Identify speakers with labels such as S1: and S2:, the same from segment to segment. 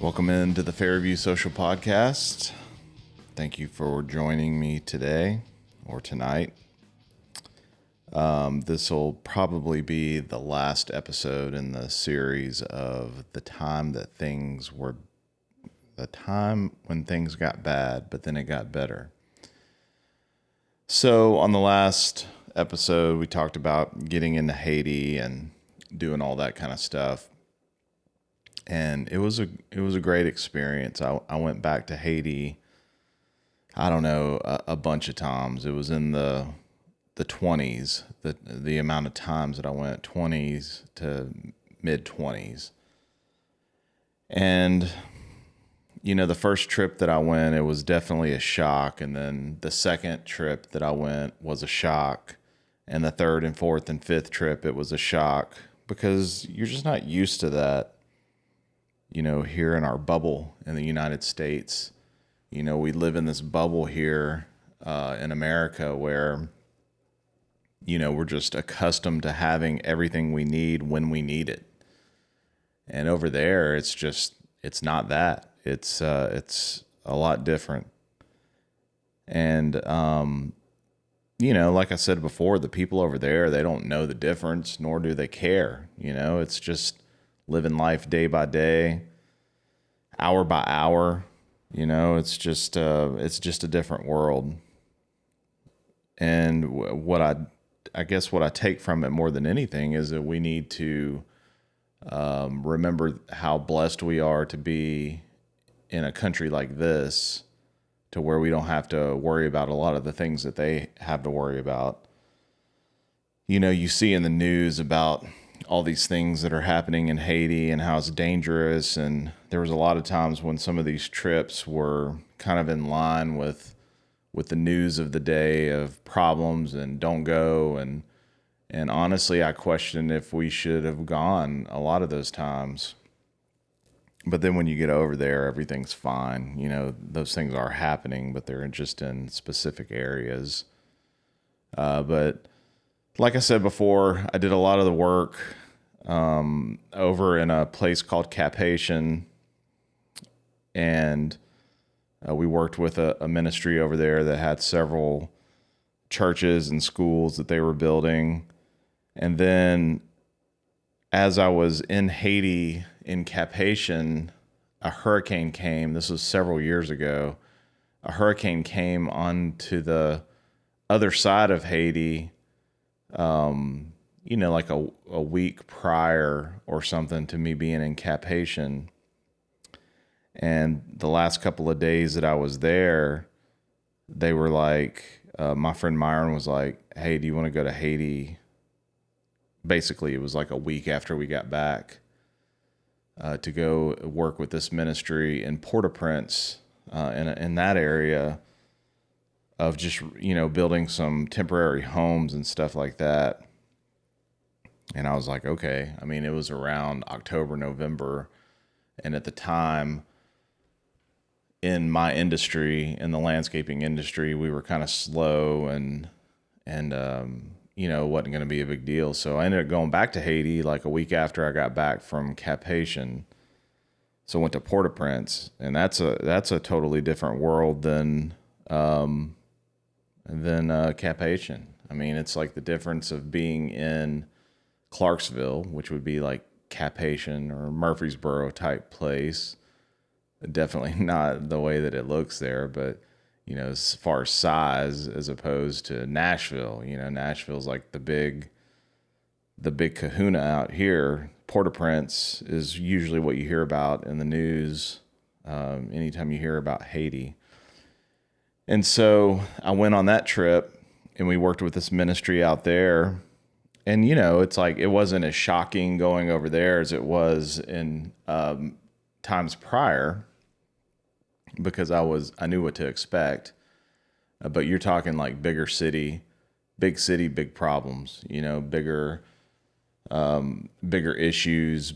S1: Welcome into the Fairview Social Podcast. Thank you for joining me today or tonight. This will probably be the last episode in the series of the time when things got bad, but then it got better. So on the last episode, we talked about getting into Haiti and doing all that kind of stuff. And it was a great experience. I went back to Haiti, I don't know, a bunch of times. It was in the 20s, the amount of times that I went, 20s to mid 20s. And the first trip that I went, it was definitely a shock, and then the second trip that I went was a shock, and the third and fourth and fifth trip, it was a shock because you're just not used to that. Here in our bubble in the United States, we live in this bubble here in America where, we're just accustomed to having everything we need when we need it. And over there, it's not that. It's a lot different. And, like I said before, the people over there, they don't know the difference, nor do they care. It's just living life day by day, hour by hour. It's just a different world. And what I guess what I take from it more than anything is that we need to remember how blessed we are to be in a country like this, to where we don't have to worry about a lot of the things that they have to worry about. You see in the news about all these things that are happening in Haiti and how it's dangerous. And there was a lot of times when some of these trips were kind of in line with the news of the day of problems and don't go. And honestly, I question if we should have gone a lot of those times. But then when you get over there, everything's fine. Those things are happening, but they're just in specific areas. But like I said before, I did a lot of the work over in a place called Cap-Haïtien, and we worked with a ministry over there that had several churches and schools that they were building. And then as I was in Haiti in Cap-Haïtien, a hurricane came. This was several years ago. A hurricane came onto the other side of Haiti, like a week prior or something to me being in Cap-Haïtien. And the last couple of days that I was there, they were like, my friend Myron was like, "Hey, do you want to go to Haiti?" Basically, it was like a week after we got back to go work with this ministry in Port-au-Prince, in that area of just, building some temporary homes and stuff like that. And I was like, okay. I mean, it was around October, November. And at the time, in my industry, in the landscaping industry, we were kind of slow and it wasn't going to be a big deal. So I ended up going back to Haiti like a week after I got back from Cap-Haïtien. So I went to Port-au-Prince, and that's a totally different world than Cap-Haïtien. I mean, it's like the difference of being in Clarksville, which would be like Cap-Haïtien or Murfreesboro type place. Definitely not the way that it looks there, but as far as size, as opposed to Nashville, Nashville's like the big kahuna out here. Port-au-Prince is usually what you hear about in the news anytime you hear about Haiti. And so I went on that trip, and we worked with this ministry out there. And, it's like it wasn't as shocking going over there as it was in times prior, because I knew what to expect. But you're talking like big city, big problems, bigger issues,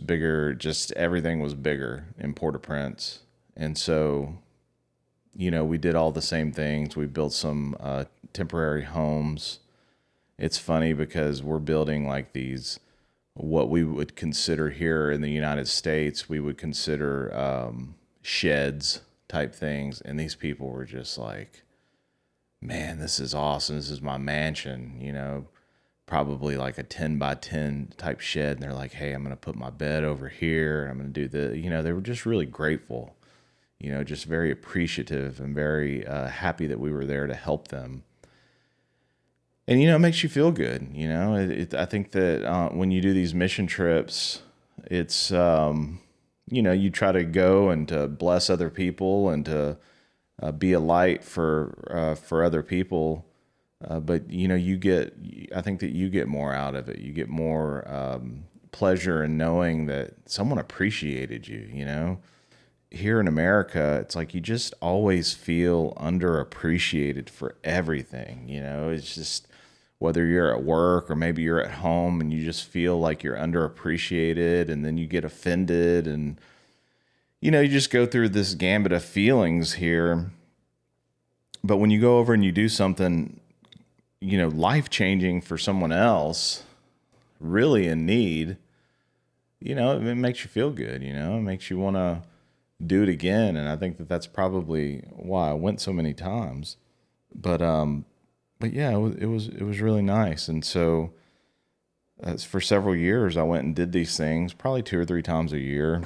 S1: just everything was bigger in Port-au-Prince. And so, we did all the same things. We built some temporary homes. It's funny because we're building like these what we would consider here in the United States, we would consider sheds type things. And these people were just like, man, this is awesome. This is my mansion, probably like a 10 by 10 type shed. And they're like, hey, I'm going to put my bed over here. And I'm going to do they were just really grateful, just very appreciative and very happy that we were there to help them. And, it makes you feel good. I think that when you do these mission trips, it's, you try to go and to bless other people and to be a light for other people. But, I think that you get more out of it. You get more pleasure in knowing that someone appreciated you, Here in America, it's like you just always feel underappreciated for everything. It's just whether you're at work or maybe you're at home and you just feel like you're underappreciated, and then you get offended, and you just go through this gambit of feelings here. But when you go over and you do something, life-changing for someone else, really in need, it makes you feel good, it makes you want to do it again. And I think that that's probably why I went so many times. But yeah, it was really nice. And so for several years, I went and did these things, probably 2 or 3 times a year,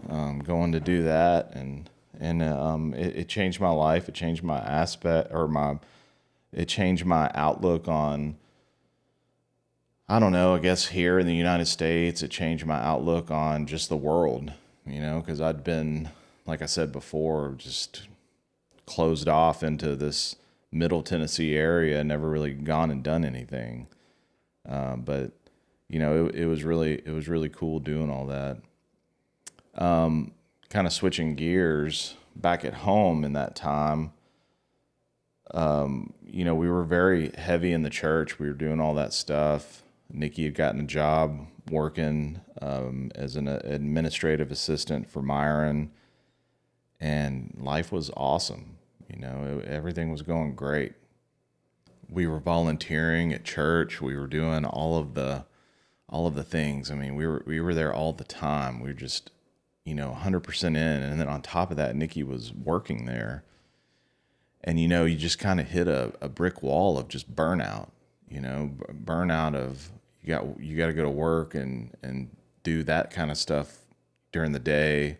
S1: going to do that. And it changed my life. It changed my it changed my outlook on, I don't know, I guess here in the United States, it changed my outlook on just the world, because I'd been, like I said before, just closed off into this Middle Tennessee area, never really gone and done anything. But it was really cool doing all that. Kind of switching gears back at home in that time. We were very heavy in the church. We were doing all that stuff. Nikki had gotten a job working as an administrative assistant for Myron, and life was awesome. Everything was going great. We were volunteering at church. We were doing all of the things. I mean, we were there all the time. We were just, 100% in. And then on top of that, Nikki was working there. And, you just kind of hit a brick wall of just burnout, burnout of you got to go to work and do that kind of stuff during the day.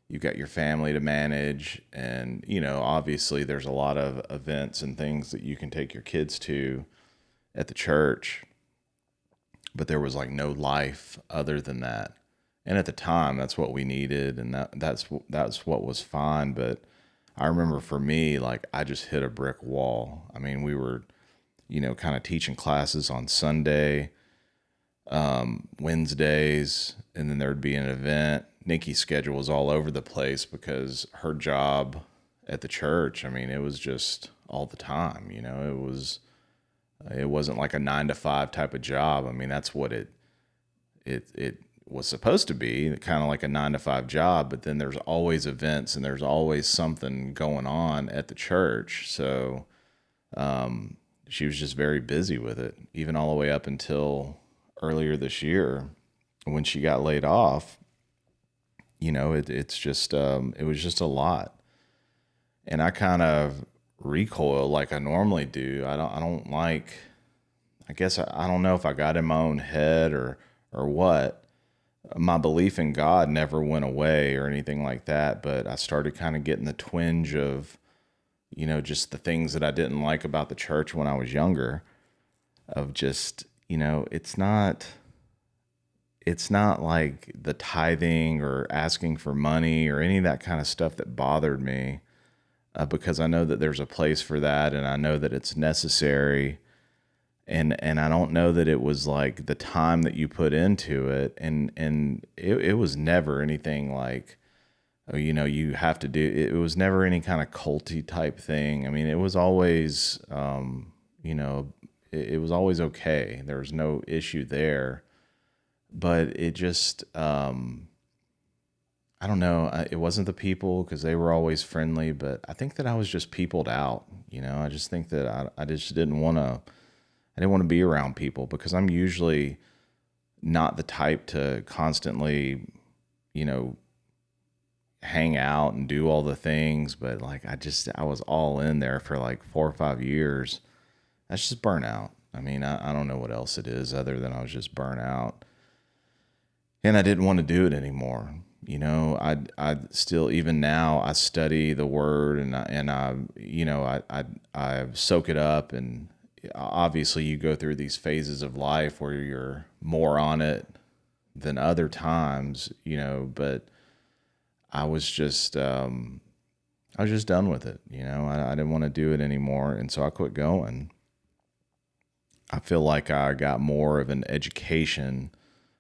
S1: You've got your family to manage. And, obviously there's a lot of events and things that you can take your kids to at the church, but there was like no life other than that. And at the time, that's what we needed. And that's what was fine. But I remember for me, like I just hit a brick wall. I mean, we were, kind of teaching classes on Sunday, Wednesdays, and then there'd be an event. Nikki's schedule was all over the place because her job at the church, I mean, it was just all the time, it wasn't like a 9 to 5 type of job. I mean, that's what it was supposed to be, kind of like a 9 to 5 job, but then there's always events and there's always something going on at the church. So, she was just very busy with it, even all the way up until earlier this year when she got laid off. It's just, it was just a lot. And I kind of recoil like I normally do. I don't like, I guess I don't know if I got in my own head or what. My belief in God never went away or anything like that, but I started kind of getting the twinge of, just the things that I didn't like about the church when I was younger, of just, it's not like the tithing or asking for money or any of that kind of stuff that bothered me, because I know that there's a place for that and I know that it's necessary. And I don't know that it was like the time that you put into it. And it was never anything like, oh, you have to do, it was never any kind of culty type thing. I mean, it was always, it was always okay. There was no issue there. But it just, I don't know. It wasn't the people, because they were always friendly, but I think that I was just peopled out. I just think that I just didn't want to be around people, because I'm usually not the type to constantly, you know, hang out and do all the things, but like I was all in there for like 4 or 5 years. That's just burnout. I mean, I don't know what else it is other than I was just burnt out, and I didn't want to do it anymore. You know, I still, even now, I study the word, and I you know, I soak it up. And obviously you go through these phases of life where you're more on it than other times, you know, but I was just, I was just done with it. You know, I didn't want to do it anymore. And so I quit going. I feel like I got more of an education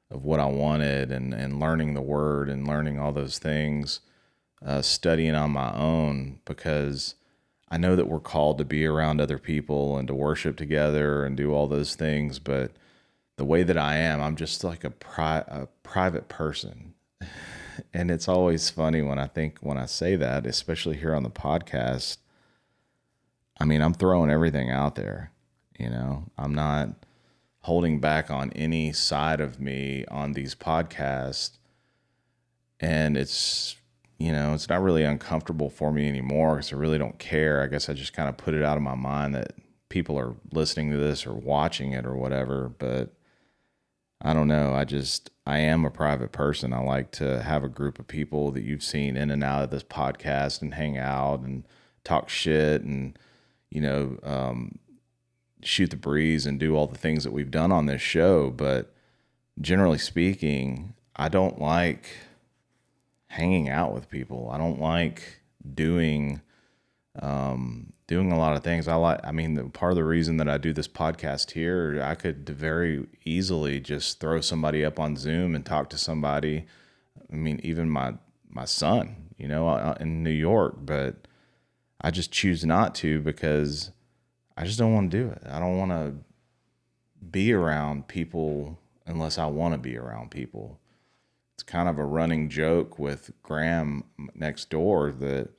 S1: of what I wanted, and learning the word and learning all those things, studying on my own, because I know that we're called to be around other people and to worship together and do all those things. But the way that I am, I'm just like a private person. And it's always funny when I say that, especially here on the podcast. I mean, I'm throwing everything out there. You know, I'm not holding back on any side of me on these podcasts. And it's, you know, it's not really uncomfortable for me anymore because I really don't care. I guess I just kind of put it out of my mind that people are listening to this or watching it or whatever. But I don't know. I am a private person. I like to have a group of people that you've seen in and out of this podcast and hang out and talk shit and, you know, shoot the breeze and do all the things that we've done on this show. But generally speaking, I don't like hanging out with people. I don't like doing a lot of things. I mean, part of the reason that I do this podcast here, I could very easily just throw somebody up on Zoom and talk to somebody. I mean, even my son, you know, in New York, but I just choose not to because I just don't want to do it. I don't want to be around people unless I want to be around people. It's kind of a running joke with Graham next door that,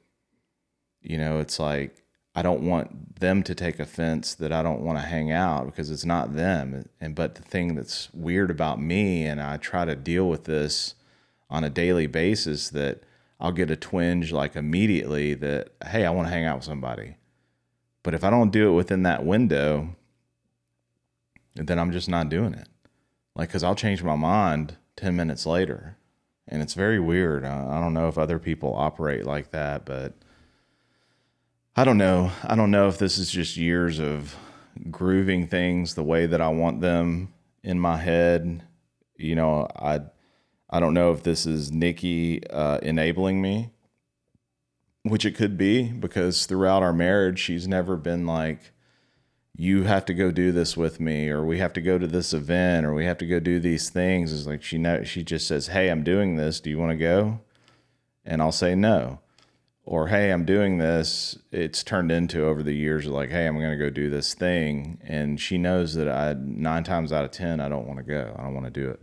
S1: you know, it's like, I don't want them to take offense that I don't want to hang out because it's not them. But the thing that's weird about me, and I try to deal with this on a daily basis, that I'll get a twinge like immediately that, hey, I want to hang out with somebody. But if I don't do it within that window, then I'm just not doing it. Like, cause I'll change my mind 10 minutes later, and it's very weird. I don't know if other people operate like that, but I don't know. I don't know if this is just years of grooving things the way that I want them in my head. You know, I don't know if this is Nikki enabling me, which it could be, because throughout our marriage, she's never been like, you have to go do this with me, or we have to go to this event, or we have to go do these things. It's like she just says, hey, I'm doing this. Do you want to go? And I'll say no. Or, hey, I'm doing this. It's turned into over the years like, hey, I'm going to go do this thing. And she knows that 9 times out of 10, I don't want to go. I don't want to do it.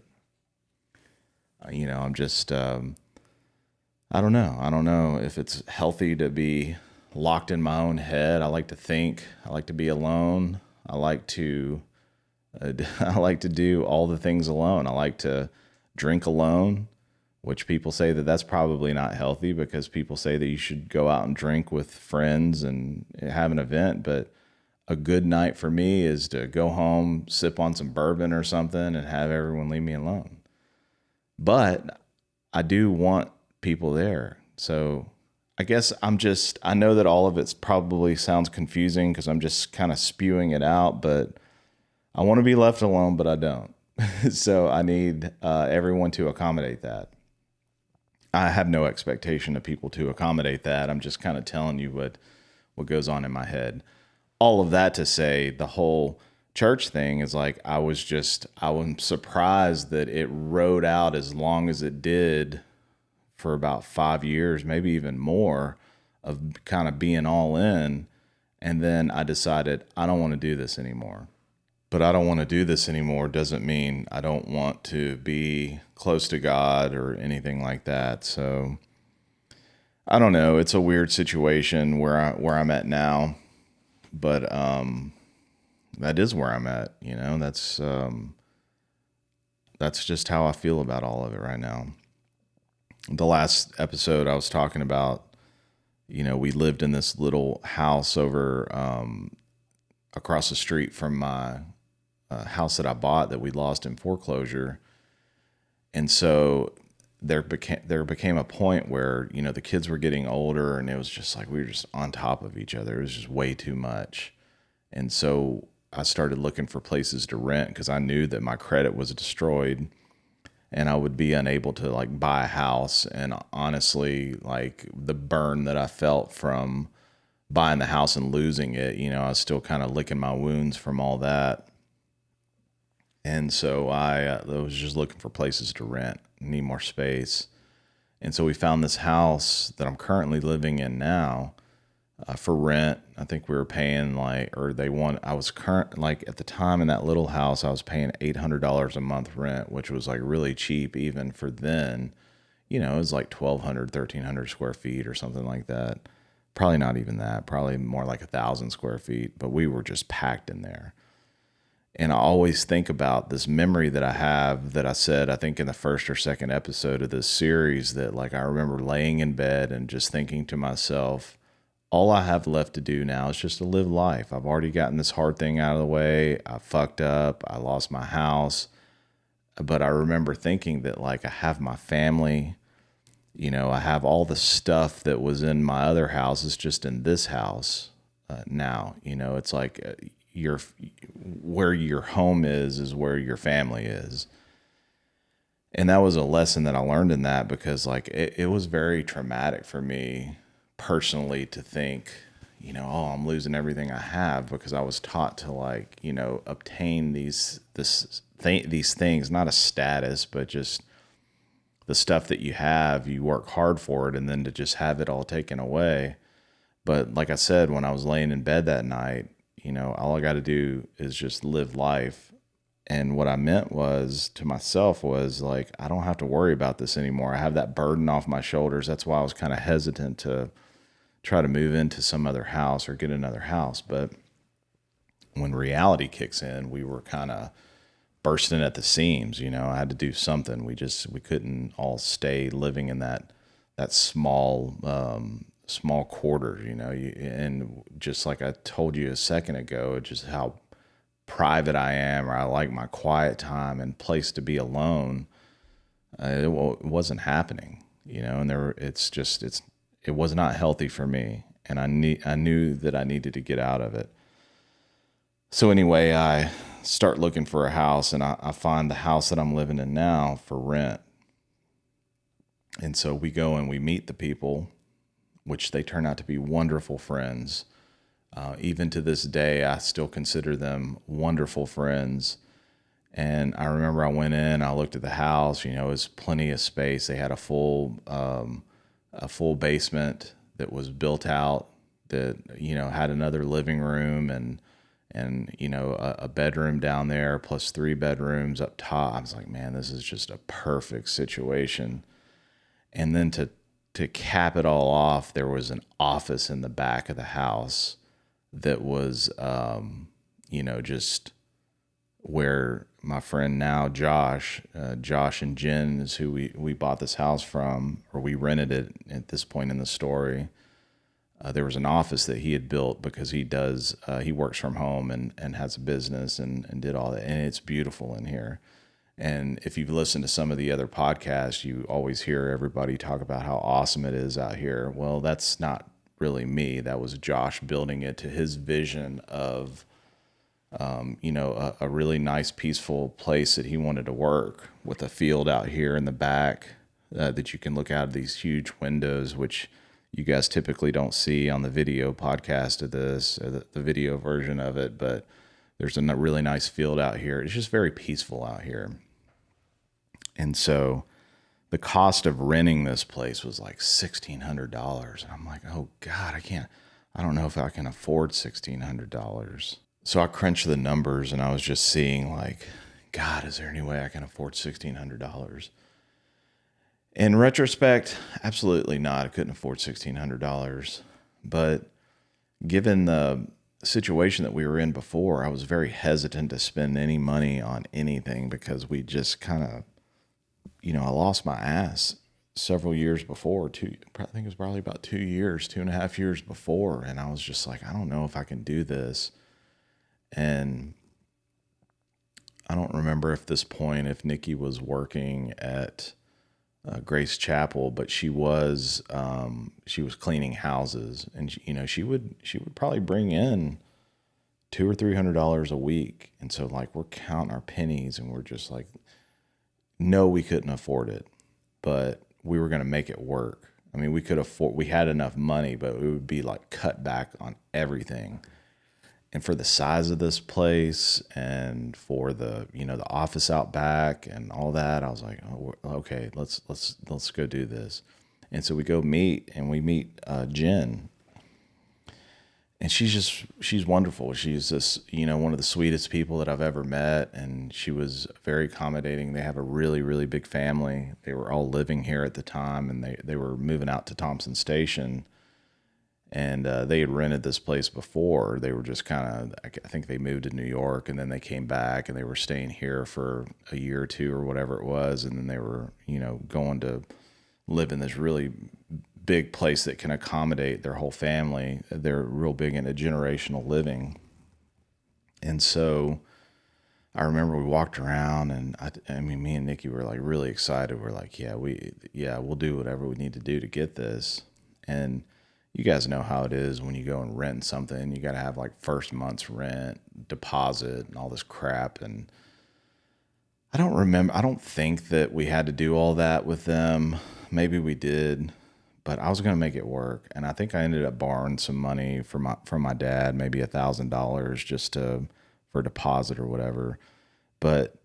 S1: You know, I'm just, I don't know. I don't know if it's healthy to be locked in my own head. I like to think. I like to be alone. I like to, I like to do all the things alone. I like to drink alone, which people say that that's probably not healthy, because people say that you should go out and drink with friends and have an event. But a good night for me is to go home, sip on some bourbon or something, and have everyone leave me alone. But I do want people there. So I guess I know that all of it probably sounds confusing because I'm just kind of spewing it out, but I want to be left alone, but I don't. So I need everyone to accommodate that. I have no expectation of people to accommodate that. I'm just kind of telling you what goes on in my head. All of that to say, the whole church thing is like, I was surprised that it rode out as long as it did for about 5 years, maybe even more, of kind of being all in. And then I decided I don't want to do this anymore. But I don't want to do this anymore doesn't mean I don't want to be close to God or anything like that. So I don't know. It's a weird situation where I'm at now, but that is where I'm at. You know, that's that's just how I feel about all of it right now. The last episode I was talking about, we lived in this little house over across the street from my house that I bought that we lost in foreclosure. And so there became a point where, the kids were getting older and it was just like we were just on top of each other. It was just way too much. And so I started looking for places to rent because I knew that my credit was destroyed and I would be unable to like buy a house. And honestly, like the burn that I felt from buying the house and losing it, I was still kind of licking my wounds from all that. And so I was just looking for places to rent, need more space. And so we found this house that I'm currently living in now for rent. I think we were paying I was at the time in that little house, I was paying $800 a month rent, which was like really cheap even for then. It was like 1,200, 1,300 square feet or something like that. Probably not even that, probably more like 1,000 square feet, but we were just packed in there. And I always think about this memory that I have that I said, I think in the first or second episode of this series, that like I remember laying in bed and just thinking to myself, all I have left to do now is just to live life. I've already gotten this hard thing out of the way. I fucked up. I lost my house. But I remember thinking that like I have my family, I have all the stuff that was in my other house is just in this house now. It's like where your home is where your family is. And that was a lesson that I learned in that because like it was very traumatic for me personally to think, oh, I'm losing everything I have because I was taught to like, obtain these things, not a status, but just the stuff that you have, you work hard for it, and then to just have it all taken away. But like I said, when I was laying in bed that night, all I got to do is just live life. And what I meant was to myself was like, I don't have to worry about this anymore. I have that burden off my shoulders. That's why I was kind of hesitant to try to move into some other house or get another house. But when reality kicks in, we were kind of bursting at the seams. I had to do something. We couldn't all stay living in that small quarters, and just like I told you a second ago, just how private I am, or I like my quiet time and place to be alone. It wasn't happening, and it was not healthy for me. And I knew that I needed to get out of it. So anyway, I start looking for a house and I find the house that I'm living in now for rent. And so we go and we meet the people, which they turn out to be wonderful friends. Even to this day, I still consider them wonderful friends. And I remember I went in, I looked at the house, it was plenty of space. They had a full basement that was built out that, had another living room and a bedroom down there plus 3 bedrooms up top. I was like, man, this is just a perfect situation. And then to cap it all off, there was an office in the back of the house that was, just where my friend now, Josh and Jen is who we bought this house from, or we rented it at this point in the story. There was an office that he had built because he works from home and has a business and did all that. And it's beautiful in here. And if you've listened to some of the other podcasts, you always hear everybody talk about how awesome it is out here. Well, that's not really me. That was Josh building it to his vision of, a really nice, peaceful place that he wanted to work with a field out here in the back that you can look out of these huge windows, which you guys typically don't see on the video podcast of this, or the video version of it. But there's a really nice field out here. It's just very peaceful out here. And so the cost of renting this place was like $1,600. And I'm like, oh God, I don't know if I can afford $1,600. So I crunched the numbers and I was just seeing like, God, is there any way I can afford $1,600? In retrospect, absolutely not. I couldn't afford $1,600. But given the situation that we were in before, I was very hesitant to spend any money on anything because we just kind of, I lost my ass several years before. I think it was probably about 2 years, 2.5 years before. And I was just like, I don't know if I can do this. And I don't remember if Nikki was working at Grace Chapel, but she was cleaning houses, and she would probably bring in $200 or $300 a week, and so like we're counting our pennies, and we're just like, no, we couldn't afford it, but we were going to make it work. I mean, we had enough money, but it would be like cut back on everything. And for the size of this place and for the, the office out back and all that, I was like, oh, okay, let's go do this. And so we go meet Jen, and she's wonderful. She's just, one of the sweetest people that I've ever met. And she was very accommodating. They have a really, really big family. They were all living here at the time, and they were moving out to Thompson Station. And they had rented this place before. They were just kind of, I think they moved to New York, and then they came back, and they were staying here for a year or two or whatever it was. And then they were, going to live in this really big place that can accommodate their whole family. They're real big into generational living. And so I remember we walked around, and I mean, me and Nikki were like really excited. We're like, we'll do whatever we need to do to get this. And you guys know how it is when you go and rent something. You got to have like first month's rent, deposit, and all this crap. And I don't think that we had to do all that with them. Maybe we did, but I was going to make it work. And I think I ended up borrowing some money from my dad, maybe $1,000 just for deposit or whatever. But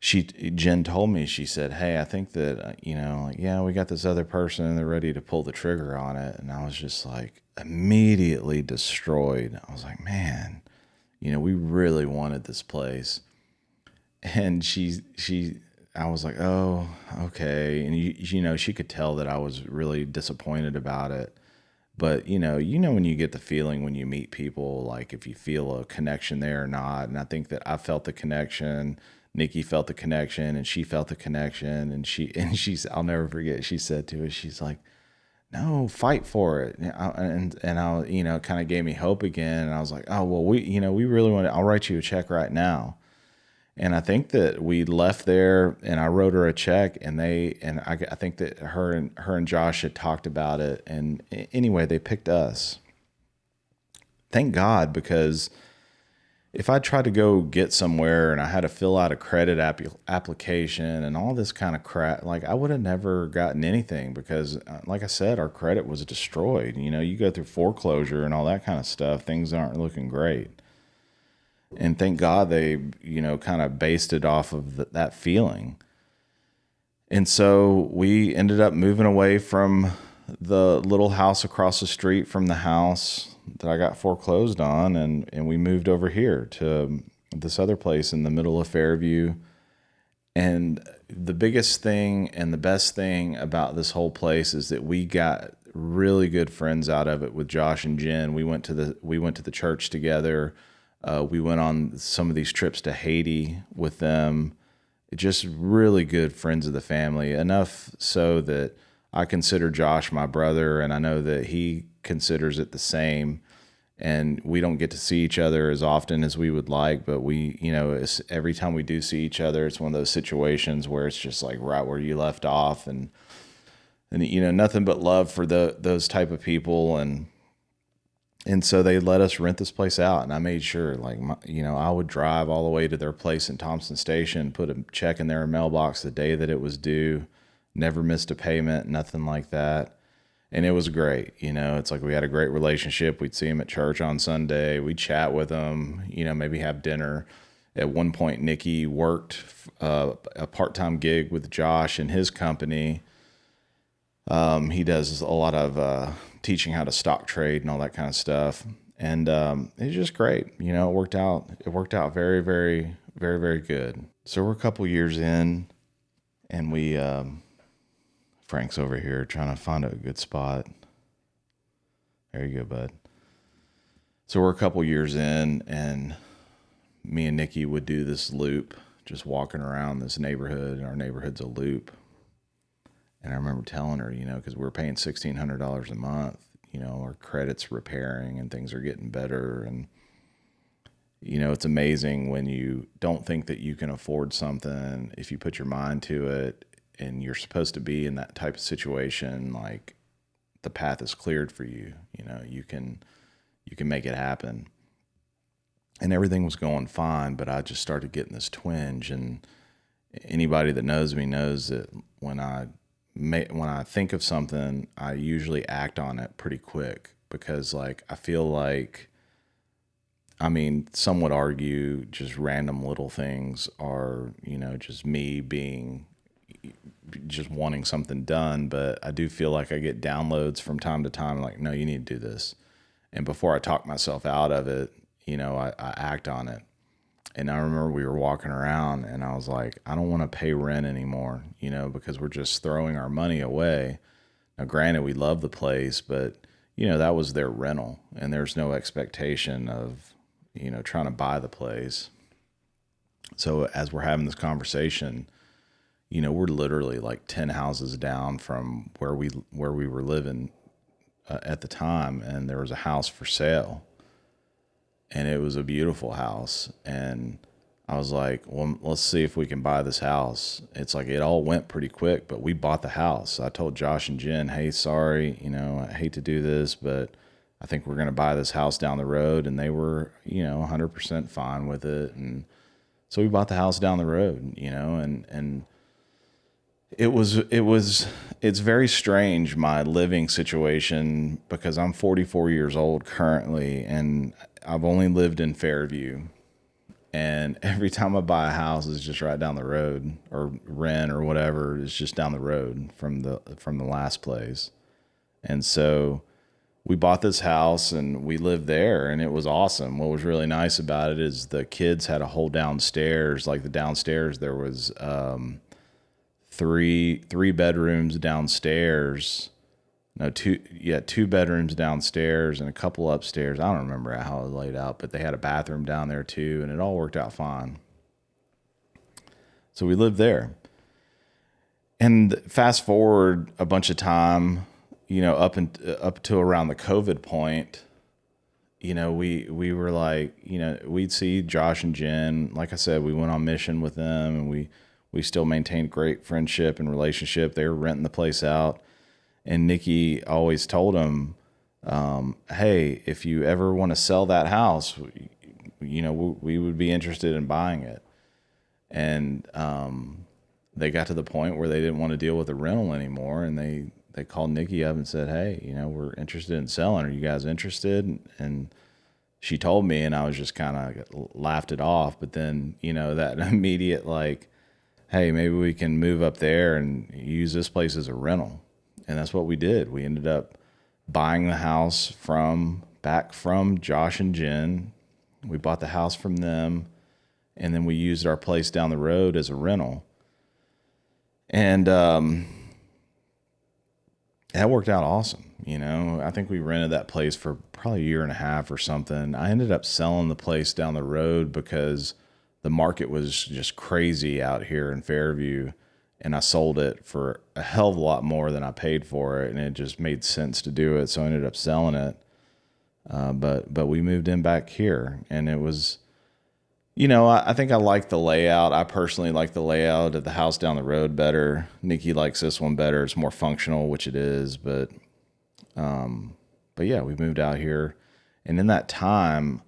S1: Jen told me, she said, hey, I think that, we got this other person and they're ready to pull the trigger on it. And I was just like immediately destroyed. I was like, man, we really wanted this place. And I was like, oh, okay. And she could tell that I was really disappointed about it. But, when you get the feeling when you meet people, like if you feel a connection there or not. And I think that I felt the connection. Nikki felt the connection, and she felt the connection, and she's, I'll never forget, she said to us, she's like, no, fight for it. And I, kind of gave me hope again. And I was like, oh, well, we really want to, I'll write you a check right now. And I think that we left there, and I wrote her a check, and I think that her and Josh had talked about it. And anyway, they picked us. Thank God, because if I tried to go get somewhere and I had to fill out a credit application and all this kind of crap, like I would have never gotten anything because, like I said, our credit was destroyed. You go through foreclosure and all that kind of stuff. Things aren't looking great. And thank God they, kind of based it off of that feeling. And so we ended up moving away from the little house across the street from the house that I got foreclosed on, and we moved over here to this other place in the middle of Fairview. And the biggest thing and the best thing about this whole place is that we got really good friends out of it with Josh and Jen. We went to the church together. We went on some of these trips to Haiti with them. Just really good friends of the family, enough so that I consider Josh my brother, and I know that he considers it the same. And we don't get to see each other as often as we would like, but we, every time we do see each other, it's one of those situations where it's just like right where you left off, and nothing but love for those type of people. And so they let us rent this place out, and I made sure, like, I would drive all the way to their place in Thompson Station, put a check in their mailbox the day that it was due, never missed a payment, nothing like that. And it was great. It's like we had a great relationship. We'd see them at church on Sunday. We'd chat with them, maybe have dinner. At one point, Nikki worked a part-time gig with Josh and his company. He does a lot of teaching how to stock trade and all that kind of stuff. And it's just great. It worked out. It worked out very, very, very, very good. So we're a couple years in, and we Frank's over here trying to find a good spot. There you go, bud. So we're a couple years in, and me and Nikki would do this loop, just walking around this neighborhood, and our neighborhood's a loop. And I remember telling her, because we were paying $1,600 a month, our credit's repairing and things are getting better. And, it's amazing when you don't think that you can afford something, if you put your mind to it and you're supposed to be in that type of situation, like the path is cleared for you. You can make it happen. And everything was going fine, but I just started getting this twinge. And anybody that knows me knows that when I think of something, I usually act on it pretty quick, because I feel like, some would argue just random little things are, just me being, just wanting something done. But I do feel like I get downloads from time to time, like, no, you need to do this. And before I talk myself out of it, I act on it. And I remember we were walking around and I was like, I don't want to pay rent anymore, because we're just throwing our money away. Now, granted, we love the place, but, that was their rental, and there's no expectation of, trying to buy the place. So as we're having this conversation, we're literally like 10 houses down from where we were living at the time, and there was a house for sale. And it was a beautiful house. And I was like, well, let's see if we can buy this house. It's like it all went pretty quick, but we bought the house. I told Josh and Jen, hey, sorry, I hate to do this, but I think we're going to buy this house down the road. And they were, 100% fine with it. And so we bought the house down the road, and it's very strange, my living situation, because I'm 44 years old currently, and I've only lived in Fairview, and every time I buy a house, it's just right down the road, or rent or whatever, it's just down the road from the last place. And so we bought this house and we lived there, and it was awesome. What was really nice about it is the kids had a whole downstairs. Like the downstairs, there was three bedrooms downstairs. No, two bedrooms downstairs and a couple upstairs. I don't remember how it was laid out, but they had a bathroom down there too, and it all worked out fine. So we lived there. And fast forward a bunch of time, up to around the COVID point, we were like, we'd see Josh and Jen. Like I said, we went on mission with them, and we still maintained great friendship and relationship. They were renting the place out. And Nikki always told him, hey, if you ever want to sell that house, we would be interested in buying it. And they got to the point where they didn't want to deal with the rental anymore. And they called Nikki up and said, hey, we're interested in selling. Are you guys interested? And she told me, and I was just kind of laughed it off. But then, that immediate, like, hey, maybe we can move up there and use this place as a rental. And that's what we did. We ended up buying the house back from Josh and Jen. We bought the house from them, and then we used our place down the road as a rental. And that worked out awesome. I think we rented that place for probably a year and a half or something. I ended up selling the place down the road because the market was just crazy out here in Fairview. And I sold it for a hell of a lot more than I paid for it, and it just made sense to do it. So I ended up selling it. But we moved in back here, and it was, I think I like the layout. I personally like the layout of the house down the road better. Nikki likes this one better. It's more functional, which it is. But yeah, we moved out here, and in that time,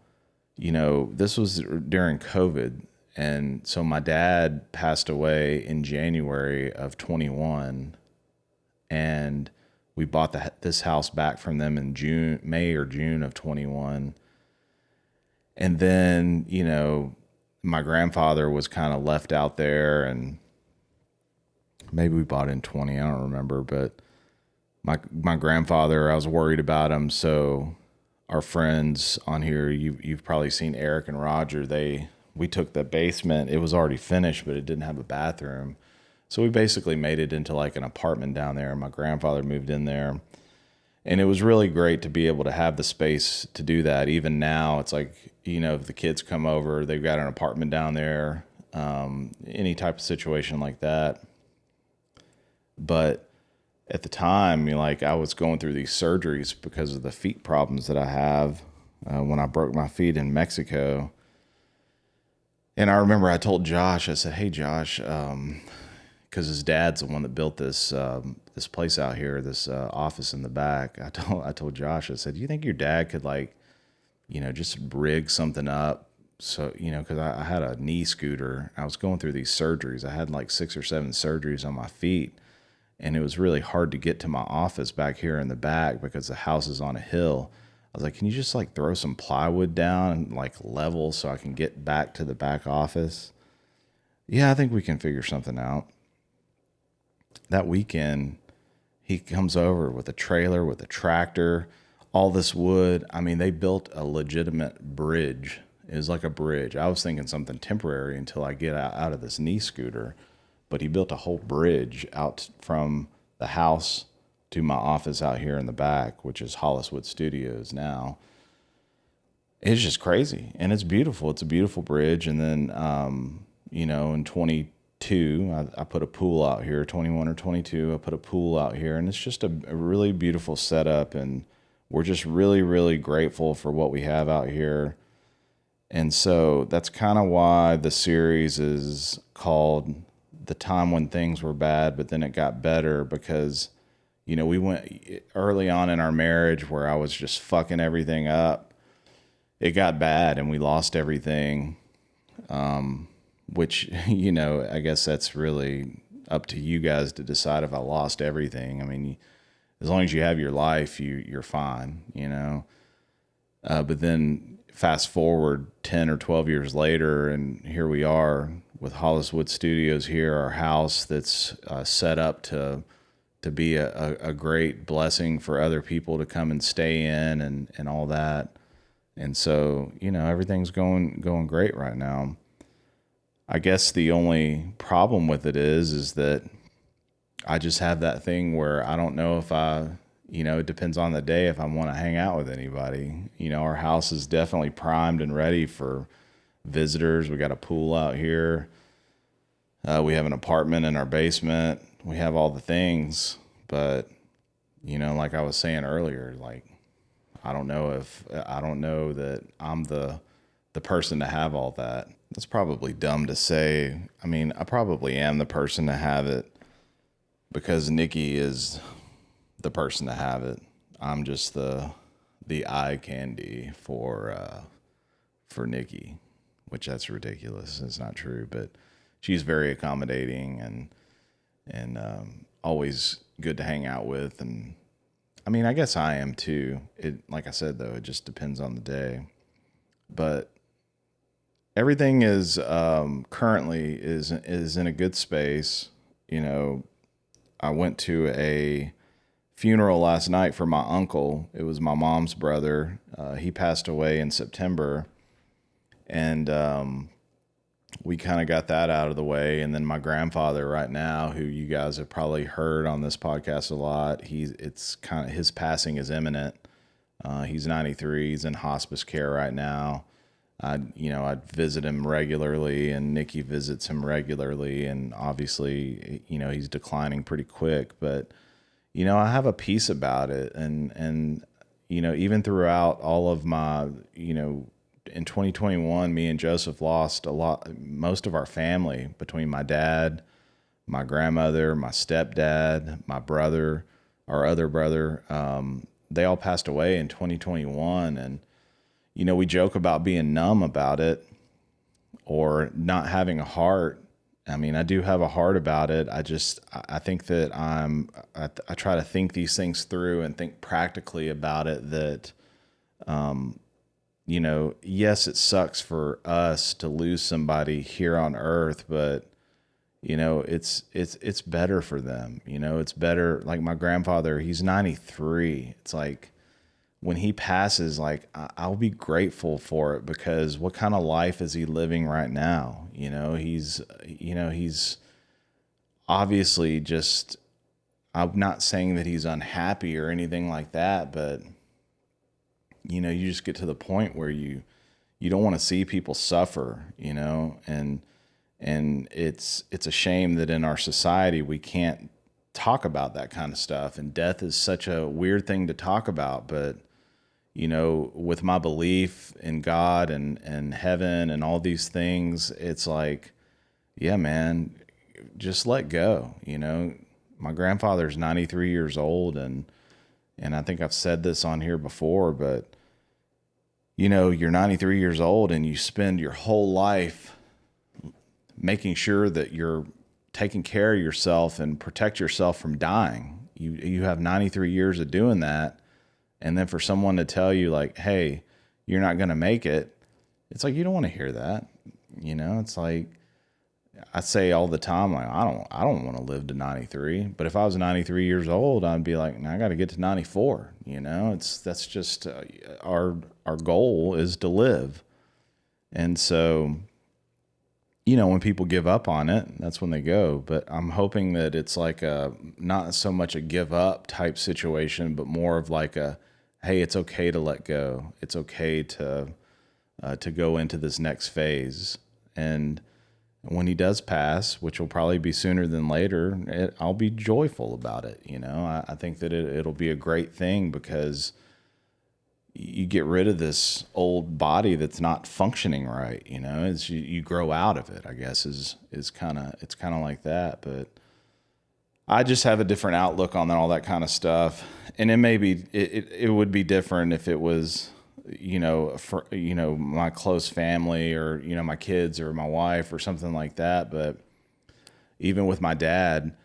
S1: this was during COVID. And so my dad passed away in January of 21, and we bought this house back from them in May or June of 21. And then, my grandfather was kind of left out there, and maybe we bought in 20, I don't remember, but my grandfather, I was worried about him. So our friends on here, you've probably seen Eric and Roger, we took the basement. It was already finished, but it didn't have a bathroom. So we basically made it into like an apartment down there. My grandfather moved in there. And it was really great to be able to have the space to do that. Even now, it's like, if the kids come over, they've got an apartment down there, any type of situation like that. But at the time, I was going through these surgeries because of the feet problems that I have when I broke my feet in Mexico. And I remember I told Josh, I said, "Hey, Josh," because his dad's the one that built this this place out here, this office in the back. I told Josh, I said, "Do you think your dad could just rig something up?" So, because I had a knee scooter. I was going through these surgeries. I had like 6 or 7 surgeries on my feet. And it was really hard to get to my office back here in the back because the house is on a hill. I was like, "Can you just throw some plywood down and level so I can get back to the back office?" "Yeah, I think we can figure something out." That weekend, he comes over with a trailer, with a tractor, all this wood. I mean, they built a legitimate bridge. It was like a bridge. I was thinking something temporary until I get out of this knee scooter. But he built a whole bridge out from the house to my office out here in the back, which is Holliswood Studios now. It's just crazy. And it's beautiful. It's a beautiful bridge. And then, in 22, I put a pool out here, 21 or 22, I put a pool out here. And it's just a really beautiful setup. And we're just really, really grateful for what we have out here. And so that's kind of why the series is called The Time When Things Were Bad, but then it got better, because, we went early on in our marriage where I was just fucking everything up. It got bad and we lost everything, which, I guess that's really up to you guys to decide if I lost everything. I mean, as long as you have your life, you're fine, but then fast forward 10 or 12 years later, and here we are with Holliswood Studios here, our house that's set up to be a great blessing for other people to come and stay in and all that. And so, everything's going great right now. I guess the only problem with it is that I just have that thing where I don't know if it depends on the day if I want to hang out with anybody. Our house is definitely primed and ready for visitors. We got a pool out here. We have an apartment in our basement. We have all the things, but like I was saying earlier, I don't know that I'm the person to have all that. That's probably dumb to say. I mean, I probably am the person to have it because Nikki is the person to have it. I'm just the eye candy for Nikki, which that's ridiculous. It's not true, but she's very accommodating and always good to hang out with. And I mean, I guess I am too. Like I said, though, it just depends on the day. But everything is currently is in a good space. I went to a funeral last night for my uncle. It was my mom's brother. He passed away in September, and we kind of got that out of the way. And then my grandfather right now, who you guys have probably heard on this podcast a lot, his passing is imminent. He's 93. He's in hospice care right now. I'd visit him regularly, and Nikki visits him regularly. And obviously, he's declining pretty quick, but, I have a peace about it. And, even throughout all of my, in 2021, me and Joseph lost most of our family between my dad, my grandmother, my stepdad, my brother, our other brother. They all passed away in 2021. And, we joke about being numb about it or not having a heart. I mean, I do have a heart about it. I think that I try to think these things through and think practically about it, that, yes, it sucks for us to lose somebody here on earth, but, it's better for them. It's better. Like my grandfather, he's 93. It's like, when he passes, I'll be grateful for it, because what kind of life is he living right now? He's obviously just, I'm not saying that he's unhappy or anything like that, but you know, you just get to the point where you don't want to see people suffer, you know, and it's a shame that in our society we can't talk about that kind of stuff, and death is such a weird thing to talk about. But you know, with my belief in God and heaven and all these things, it's like, yeah, man, just let go. You know, my grandfather's 93 years old, and I think I've said this on here before, but you know, you're 93 years old and you spend your whole life making sure that you're taking care of yourself and protect yourself from dying. You have 93 years of doing that. And then for someone to tell you like, hey, you're not going to make it. It's like, you don't want to hear that. You know, it's like, I say all the time, like, I don't want to live to 93, but if I was 93 years old, I'd be like, I got to get to 94. You know, that's just our goal is to live. And so, you know, when people give up on it, that's when they go. But I'm hoping that it's like not so much a give up type situation, but more of like hey, it's okay to let go. It's okay to go into this next phase. And when he does pass, which will probably be sooner than later, I'll be joyful about it. You know, I think that it'll be a great thing, because you get rid of this old body that's not functioning right. You know, as you grow out of it, I guess it's kind of like that. But I just have a different outlook on all that kind of stuff. And it would be different if it was, you know, for, you know, my close family, or, you know, my kids or my wife or something like that. But even with my dad,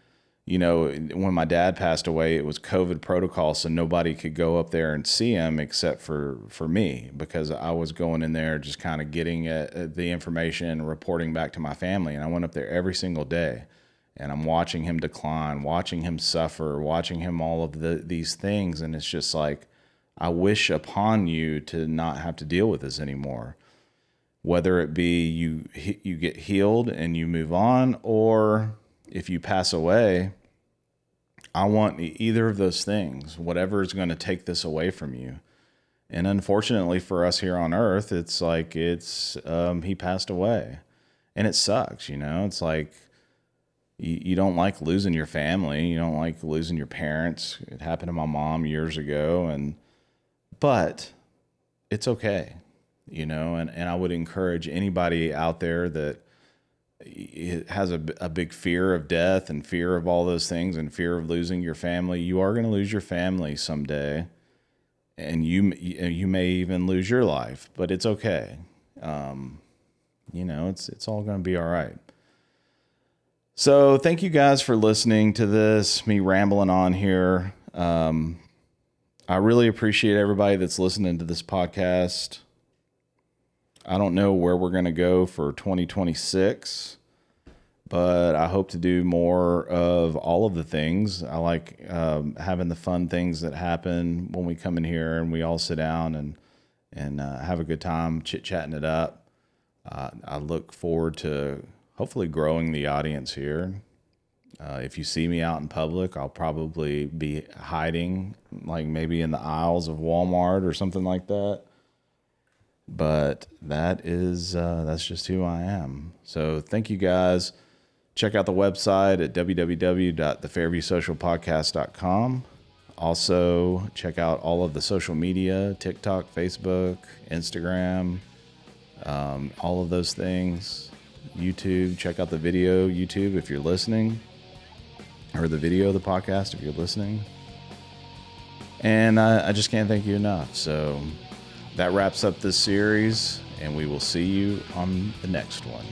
S1: you know, when my dad passed away, it was COVID protocol, so nobody could go up there and see him except for me, because I was going in there just kind of getting the information and reporting back to my family. And I went up there every single day, and I'm watching him decline, watching him suffer, watching him all of these things. And it's just like, I wish upon you to not have to deal with this anymore. Whether it be you get healed and you move on, or if you pass away, I want either of those things, whatever is going to take this away from you. And unfortunately for us here on earth, it's like he passed away, and it sucks. You know, it's like you don't like losing your family. You don't like losing your parents. It happened to my mom years ago, but it's okay. You know, and I would encourage anybody out there that has a big fear of death and fear of all those things and fear of losing your family. You are going to lose your family someday, and you may even lose your life, but it's okay. You know, it's all going to be all right. So thank you guys for listening to this, me rambling on here. I really appreciate everybody that's listening to this podcast. I don't know where we're going to go for 2026, but I hope to do more of all of the things. I like having the fun things that happen when we come in here and we all sit down and have a good time chit-chatting it up. I look forward to hopefully growing the audience here. If you see me out in public, I'll probably be hiding, like maybe in the aisles of Walmart or something like that. But that's just who I am. So thank you guys. Check out the website at www.thefairviewsocialpodcast.com. Also, check out all of the social media, TikTok, Facebook, Instagram, all of those things. YouTube, check out the video, YouTube, if you're listening, or the video of the podcast if you're listening. And I just can't thank you enough. So that wraps up this series, and we will see you on the next one.